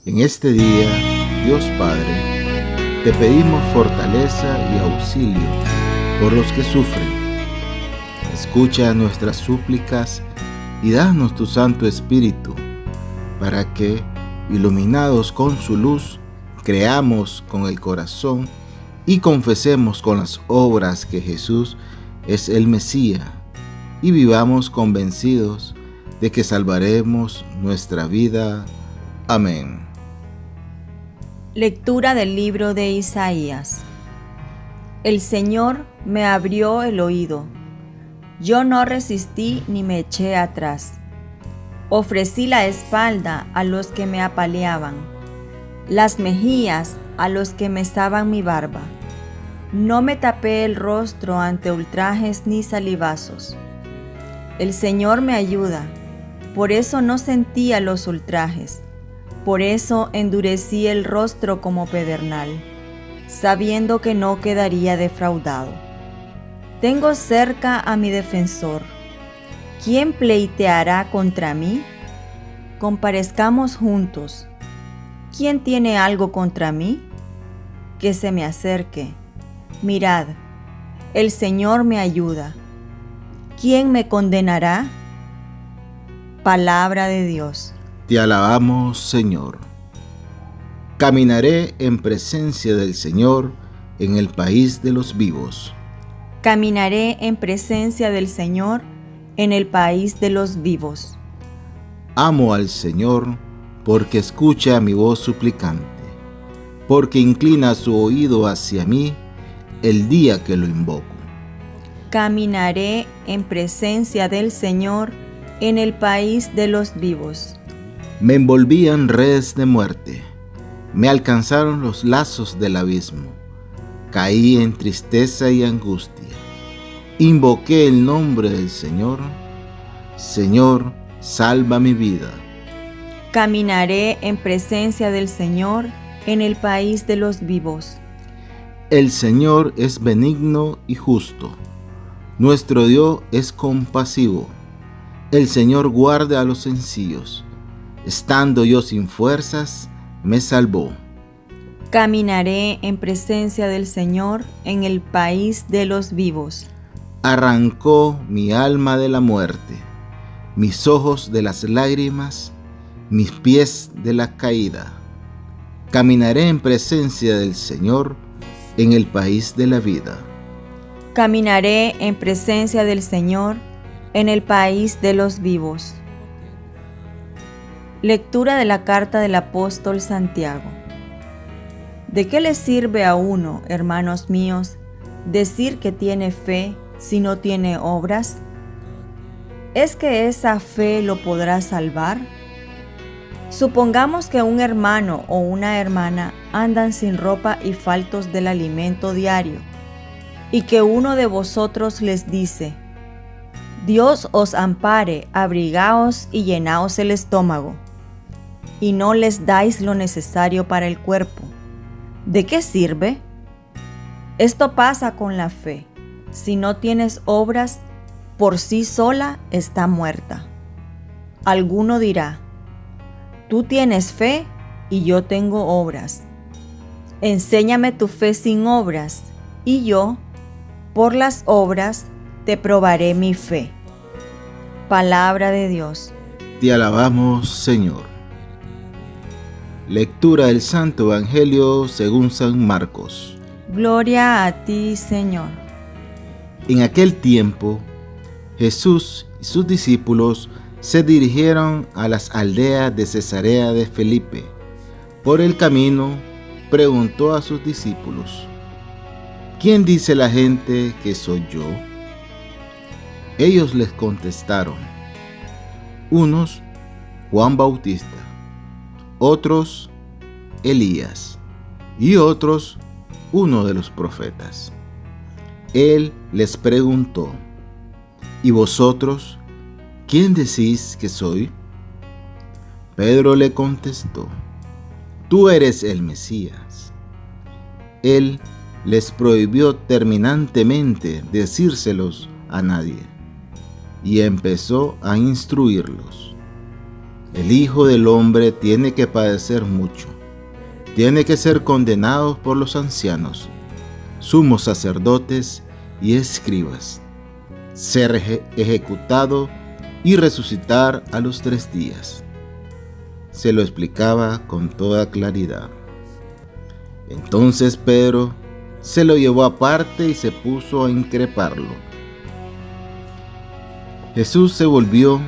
En este día, Dios Padre, te pedimos fortaleza y auxilio por los que sufren. Escucha nuestras súplicas y danos tu Santo Espíritu, para que, iluminados con su luz, creamos con el corazón y confesemos con las obras que Jesús es el Mesías, y vivamos convencidos de que salvaremos nuestra vida. Amén. Lectura del libro de Isaías. El Señor me abrió el oído. Yo no resistí ni me eché atrás. Ofrecí la espalda a los que me apaleaban, las mejillas a los que mesaban mi barba. No me tapé el rostro ante ultrajes ni salivazos. El Señor me ayuda, por eso no sentía los ultrajes. Por eso endurecí el rostro como pedernal, sabiendo que no quedaría defraudado. Tengo cerca a mi defensor. ¿Quién pleiteará contra mí? Comparezcamos juntos. ¿Quién tiene algo contra mí? Que se me acerque. Mirad, el Señor me ayuda. ¿Quién me condenará? Palabra de Dios. Te alabamos, Señor. Caminaré en presencia del Señor en el país de los vivos. Caminaré en presencia del Señor en el país de los vivos. Amo al Señor porque escucha mi voz suplicante, porque inclina su oído hacia mí el día que lo invoco. Caminaré en presencia del Señor en el país de los vivos. Me envolvían redes de muerte, me alcanzaron los lazos del abismo, caí en tristeza y angustia. Invoqué el nombre del Señor. Señor, salva mi vida. Caminaré en presencia del Señor en el país de los vivos. El Señor es benigno y justo. Nuestro Dios es compasivo. El Señor guarda a los sencillos. Estando yo sin fuerzas, me salvó. Caminaré en presencia del Señor en el país de los vivos. Arrancó mi alma de la muerte, mis ojos de las lágrimas, mis pies de la caída. Caminaré en presencia del Señor en el país de la vida. Caminaré en presencia del Señor en el país de los vivos. Lectura de la carta del apóstol Santiago. ¿De qué le sirve a uno, hermanos míos, decir que tiene fe si no tiene obras? ¿Es que esa fe lo podrá salvar? Supongamos que un hermano o una hermana andan sin ropa y faltos del alimento diario, y que uno de vosotros les dice: Dios os ampare, abrigaos y llenaos el estómago, y no les dais lo necesario para el cuerpo. ¿De qué sirve? Esto pasa con la fe. Si no tienes obras, por sí sola está muerta. Alguno dirá: tú tienes fe y yo tengo obras. Enséñame tu fe sin obras, y yo, por las obras, te probaré mi fe. Palabra de Dios. Te alabamos, Señor. Lectura del Santo Evangelio según San Marcos. Gloria a ti, Señor. En aquel tiempo, Jesús y sus discípulos se dirigieron a las aldeas de Cesarea de Felipe. Por el camino, preguntó a sus discípulos: ¿quién dice la gente que soy yo? Ellos les contestaron: unos, Juan Bautista; otros, Elías; y otros, uno de los profetas. Él les preguntó: ¿y vosotros, quién decís que soy? Pedro le contestó: tú eres el Mesías. Él les prohibió terminantemente decírselos a nadie, y empezó a instruirlos: el Hijo del Hombre tiene que padecer mucho, tiene que ser condenado por los ancianos, sumos sacerdotes y escribas, ser ejecutado y resucitar a los 3 días. Se lo explicaba con toda claridad. Entonces Pedro se lo llevó aparte y se puso a increparlo. Jesús se volvió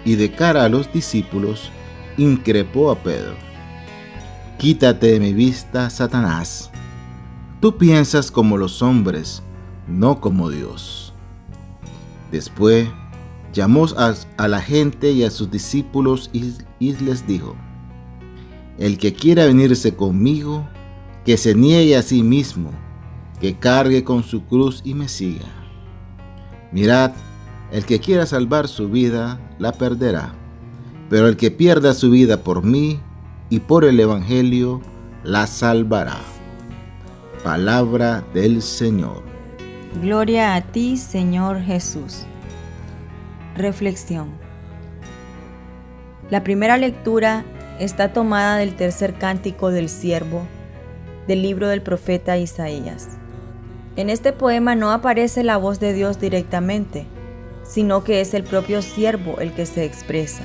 y de cara a los discípulos increpó a Pedro: «Quítate de mi vista, Satanás. Tú piensas como los hombres, no como Dios». Después llamó a la gente y a sus discípulos y les dijo: «El que quiera venirse conmigo, que se niegue a sí mismo, que cargue con su cruz y me siga. Mirad, el que quiera salvar su vida, la perderá, pero el que pierda su vida por mí y por el Evangelio, la salvará». Palabra del Señor. Gloria a ti, Señor Jesús. Reflexión. La primera lectura está tomada del tercer cántico del siervo del libro del profeta Isaías. En este poema no aparece la voz de Dios directamente, sino que es el propio siervo el que se expresa.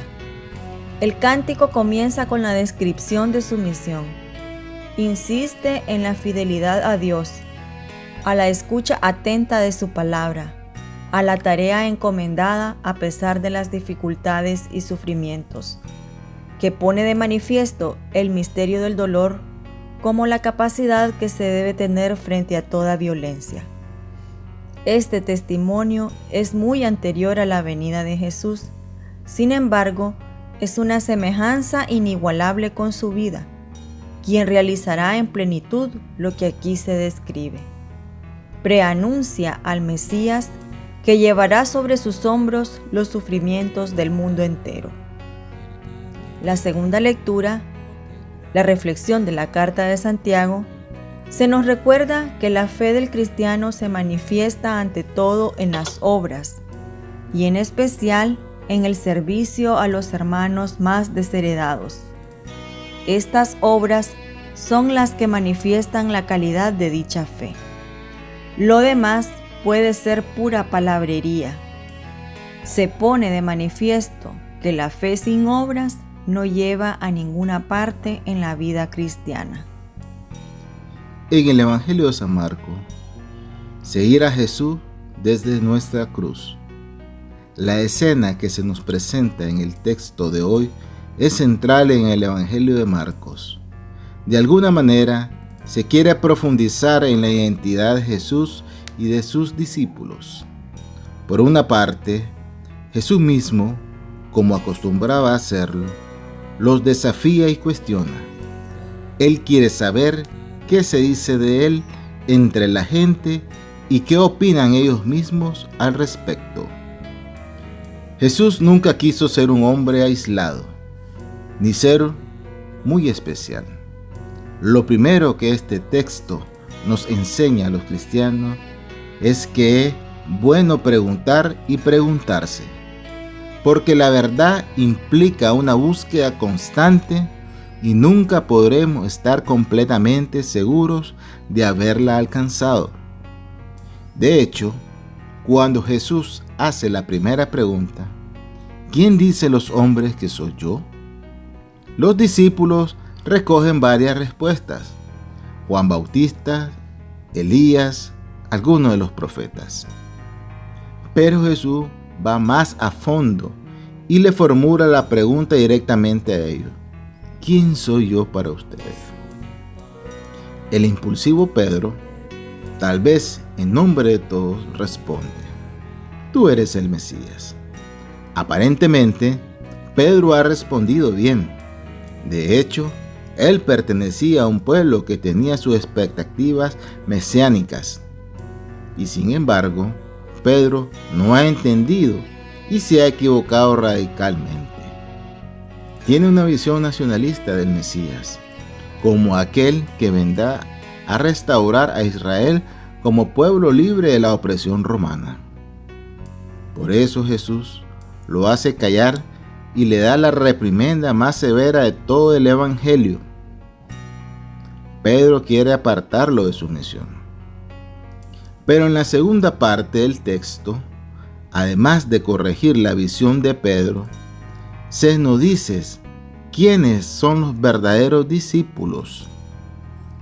El cántico comienza con la descripción de su misión. Insiste en la fidelidad a Dios, a la escucha atenta de su palabra, a la tarea encomendada a pesar de las dificultades y sufrimientos, que pone de manifiesto el misterio del dolor como la capacidad que se debe tener frente a toda violencia. Este testimonio es muy anterior a la venida de Jesús, sin embargo, es una semejanza inigualable con su vida, quien realizará en plenitud lo que aquí se describe. Preanuncia al Mesías que llevará sobre sus hombros los sufrimientos del mundo entero. La segunda lectura, la reflexión de la carta de Santiago, se nos recuerda que la fe del cristiano se manifiesta ante todo en las obras y en especial en el servicio a los hermanos más desheredados. Estas obras son las que manifiestan la calidad de dicha fe. Lo demás puede ser pura palabrería. Se pone de manifiesto que la fe sin obras no lleva a ninguna parte en la vida cristiana. En el Evangelio de San Marcos, seguir a Jesús desde nuestra cruz. La escena que se nos presenta en el texto de hoy es central en el Evangelio de Marcos. De alguna manera, se quiere profundizar en la identidad de Jesús y de sus discípulos. Por una parte, Jesús mismo, como acostumbraba a hacerlo, los desafía y cuestiona. Él quiere saber qué se dice de él entre la gente y qué opinan ellos mismos al respecto. Jesús nunca quiso ser un hombre aislado, ni ser muy especial. Lo primero que este texto nos enseña a los cristianos es que es bueno preguntar y preguntarse, porque la verdad implica una búsqueda constante y nunca podremos estar completamente seguros de haberla alcanzado. De hecho, cuando Jesús hace la primera pregunta, ¿quién dice los hombres que soy yo?, los discípulos recogen varias respuestas: Juan Bautista, Elías, algunos de los profetas. Pero Jesús va más a fondo y le formula la pregunta directamente a ellos: ¿quién soy yo para ustedes? El impulsivo Pedro, tal vez en nombre de todos, responde: tú eres el Mesías. Aparentemente, Pedro ha respondido bien. De hecho, él pertenecía a un pueblo que tenía sus expectativas mesiánicas. Y sin embargo, Pedro no ha entendido y se ha equivocado radicalmente. Tiene una visión nacionalista del Mesías, como aquel que vendrá a restaurar a Israel como pueblo libre de la opresión romana. Por eso Jesús lo hace callar y le da la reprimenda más severa de todo el Evangelio. Pedro quiere apartarlo de su misión. Pero en la segunda parte del texto, además de corregir la visión de Pedro, se nos dice quiénes son los verdaderos discípulos.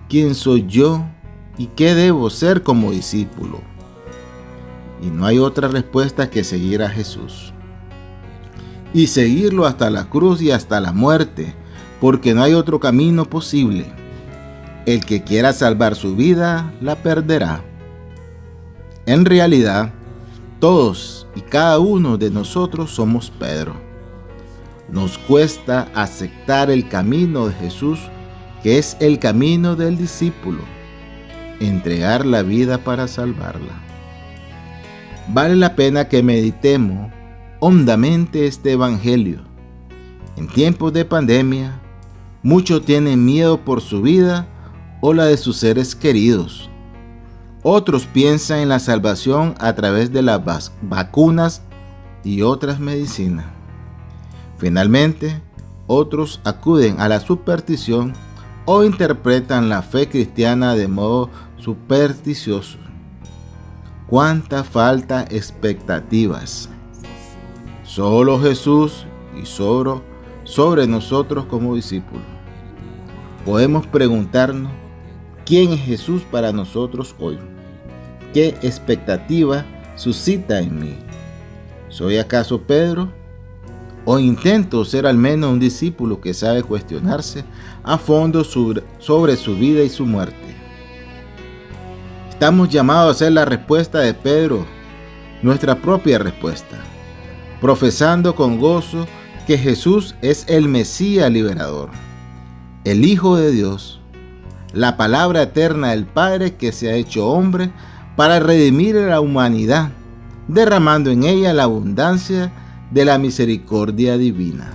¿Quién soy yo y qué debo ser como discípulo? Y no hay otra respuesta que seguir a Jesús. Y seguirlo hasta la cruz y hasta la muerte, porque no hay otro camino posible. El que quiera salvar su vida, la perderá. En realidad, todos y cada uno de nosotros somos Pedro. Nos cuesta aceptar el camino de Jesús, que es el camino del discípulo, entregar la vida para salvarla. Vale la pena que meditemos hondamente este Evangelio. En tiempos de pandemia, muchos tienen miedo por su vida o la de sus seres queridos. Otros piensan en la salvación a través de las vacunas y otras medicinas. Finalmente, otros acuden a la superstición o interpretan la fe cristiana de modo supersticioso. ¡Cuánta falta de expectativas! Solo Jesús y sobre nosotros como discípulos. Podemos preguntarnos, ¿quién es Jesús para nosotros hoy? ¿Qué expectativa suscita en mí? ¿Soy acaso Pedro? ¿O intento ser al menos un discípulo que sabe cuestionarse a fondo sobre su vida y su muerte? Estamos llamados a ser la respuesta de Pedro, nuestra propia respuesta, profesando con gozo que Jesús es el Mesías liberador, el Hijo de Dios, la palabra eterna del Padre que se ha hecho hombre para redimir a la humanidad, derramando en ella la abundancia de la misericordia divina.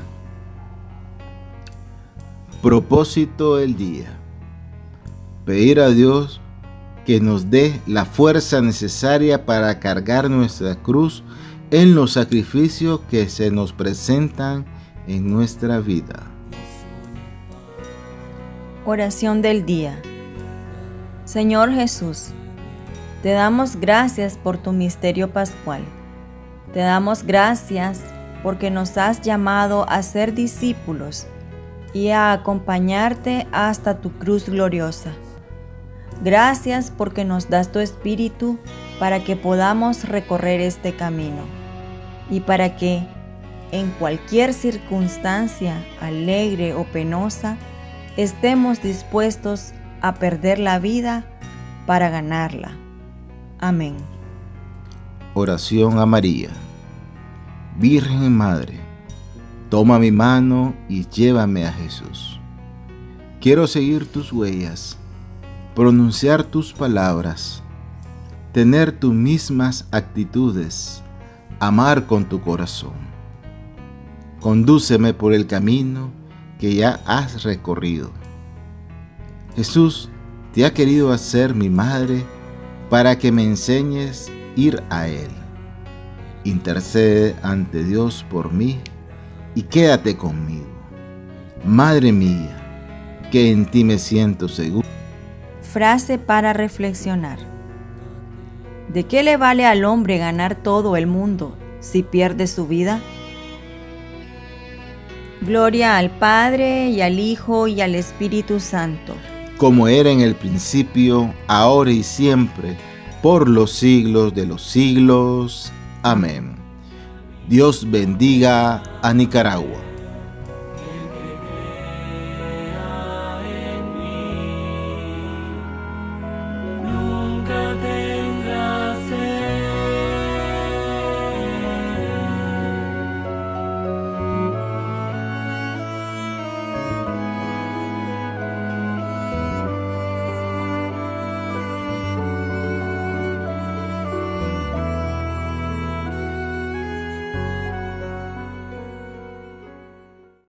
Propósito del día: pedir a Dios que nos dé la fuerza necesaria para cargar nuestra cruz en los sacrificios que se nos presentan en nuestra vida. Oración del día. Señor Jesús, te damos gracias por tu misterio pascual. Te damos gracias porque nos has llamado a ser discípulos y a acompañarte hasta tu cruz gloriosa. Gracias porque nos das tu Espíritu para que podamos recorrer este camino y para que, en cualquier circunstancia, alegre o penosa, estemos dispuestos a perder la vida para ganarla. Amén. Oración a María. Virgen Madre, toma mi mano y llévame a Jesús. Quiero seguir tus huellas, pronunciar tus palabras, tener tus mismas actitudes, amar con tu corazón. Condúceme por el camino que ya has recorrido. Jesús te ha querido hacer mi madre para que me enseñes a ir a Él. Intercede ante Dios por mí y quédate conmigo. Madre mía, que en ti me siento seguro. Frase para reflexionar. ¿De qué le vale al hombre ganar todo el mundo si pierde su vida? Gloria al Padre, y al Hijo, y al Espíritu Santo. Como era en el principio, ahora y siempre, por los siglos de los siglos. Amén. Dios bendiga a Nicaragua.